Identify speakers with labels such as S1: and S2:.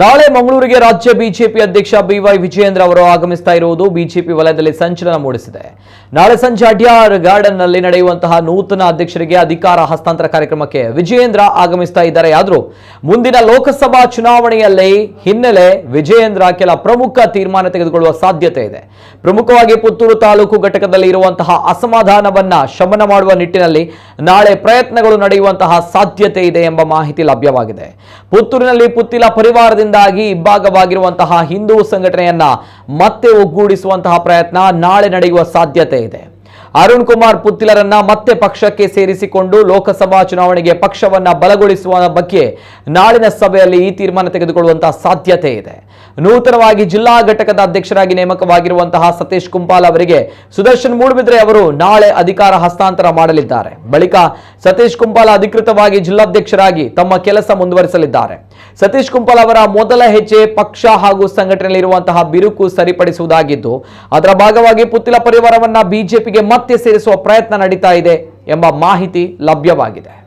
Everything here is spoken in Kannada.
S1: ನಾಳೆ ಮಂಗಳೂರಿಗೆ ರಾಜ್ಯ ಬಿಜೆಪಿ ಅಧ್ಯಕ್ಷ ಬಿವೈ ವಿಜಯೇಂದ್ರ ಅವರು ಆಗಮಿಸ್ತಾ ಇರುವುದು ಬಿಜೆಪಿ ವಲಯದಲ್ಲಿ ಸಂಚಲನ ಮೂಡಿಸಿದೆ. ನಾಳೆ ಸಂಜೆ ಅಡ್ಯಾರ್ ಗಾರ್ಡನ್ನಲ್ಲಿ ನಡೆಯುವಂತಹ ನೂತನ ಅಧ್ಯಕ್ಷರಿಗೆ ಅಧಿಕಾರ ಹಸ್ತಾಂತರ ಕಾರ್ಯಕ್ರಮಕ್ಕೆ ವಿಜಯೇಂದ್ರ ಆಗಮಿಸ್ತಾ ಇದ್ದಾರೆ. ಆದರೂ ಮುಂದಿನ ಲೋಕಸಭಾ ಚುನಾವಣೆಯಲ್ಲಿ ಹಿನ್ನೆಲೆ ವಿಜಯೇಂದ್ರ ಕೆಲ ಪ್ರಮುಖ ತೀರ್ಮಾನ ತೆಗೆದುಕೊಳ್ಳುವ ಸಾಧ್ಯತೆ ಇದೆ. ಪ್ರಮುಖವಾಗಿ ಪುತ್ತೂರು ತಾಲೂಕು ಘಟಕದಲ್ಲಿ ಇರುವಂತಹ ಅಸಮಾಧಾನವನ್ನ ಶಮನ ಮಾಡುವ ನಿಟ್ಟಿನಲ್ಲಿ ನಾಳೆ ಪ್ರಯತ್ನಗಳು ನಡೆಯುವಂತಹ ಸಾಧ್ಯತೆ ಇದೆ ಎಂಬ ಮಾಹಿತಿ ಲಭ್ಯವಾಗಿದೆ. ಪುತ್ತೂರಿನಲ್ಲಿ ಪುತ್ತಿಲ ಪರಿವಾರದಿಂದಾಗಿ ಇಬ್ಬಾಗವಾಗಿರುವಂತಹ ಹಿಂದೂ ಸಂಘಟನೆಯನ್ನ ಮತ್ತೆ ಒಗ್ಗೂಡಿಸುವಂತಹ ಪ್ರಯತ್ನ ನಾಳೆ ನಡೆಯುವ ಸಾಧ್ಯತೆ ಇದೆ. ಅರುಣ್ ಕುಮಾರ್ ಪುತ್ತಿಲರನ್ನ ಮತ್ತೆ ಪಕ್ಷಕ್ಕೆ ಸೇರಿಸಿಕೊಂಡು ಲೋಕಸಭಾ ಚುನಾವಣೆಗೆ ಪಕ್ಷವನ್ನ ಬಲಗೊಳಿಸುವ ಬಗ್ಗೆ ನಾಳಿನ ಸಭೆಯಲ್ಲಿ ಈ ತೀರ್ಮಾನ ತೆಗೆದುಕೊಳ್ಳುವಂತಹ ಸಾಧ್ಯತೆ ಇದೆ. ನೂತನವಾಗಿ ಜಿಲ್ಲಾ ಘಟಕದ ಅಧ್ಯಕ್ಷರಾಗಿ ನೇಮಕವಾಗಿರುವಂತಹ ಸತೀಶ್ ಕುಂಪಾಲ್ ಅವರಿಗೆ ಸುದರ್ಶನ್ ಮೂಡಬಿದ್ರೆ ಅವರು ನಾಳೆ ಅಧಿಕಾರ ಹಸ್ತಾಂತರ ಮಾಡಲಿದ್ದಾರೆ. ಬಳಿಕ ಸತೀಶ್ ಕುಂಪಾಲ್ ಅಧಿಕೃತವಾಗಿ ಜಿಲ್ಲಾಧ್ಯಕ್ಷರಾಗಿ ತಮ್ಮ ಕೆಲಸ ಮುಂದುವರಿಸಲಿದ್ದಾರೆ. ಸತೀಶ್ ಕುಂಪಾಲ್ ಅವರ ಮೊದಲ ಹೆಜ್ಜೆ ಪಕ್ಷ ಹಾಗೂ ಸಂಘಟನೆಯಲ್ಲಿರುವಂತಹ ಬಿರುಕು ಸರಿಪಡಿಸುವುದಾಗಿದ್ದು, ಅದರ ಭಾಗವಾಗಿ ಪುತ್ತಿಲ ಪರಿವಾರವನ್ನ ಬಿಜೆಪಿಗೆ ಮತ್ತೆ ಸೇರಿಸುವ ಪ್ರಯತ್ನ ನಡೀತಾ ಇದೆ ಎಂಬ ಮಾಹಿತಿ ಲಭ್ಯವಾಗಿದೆ.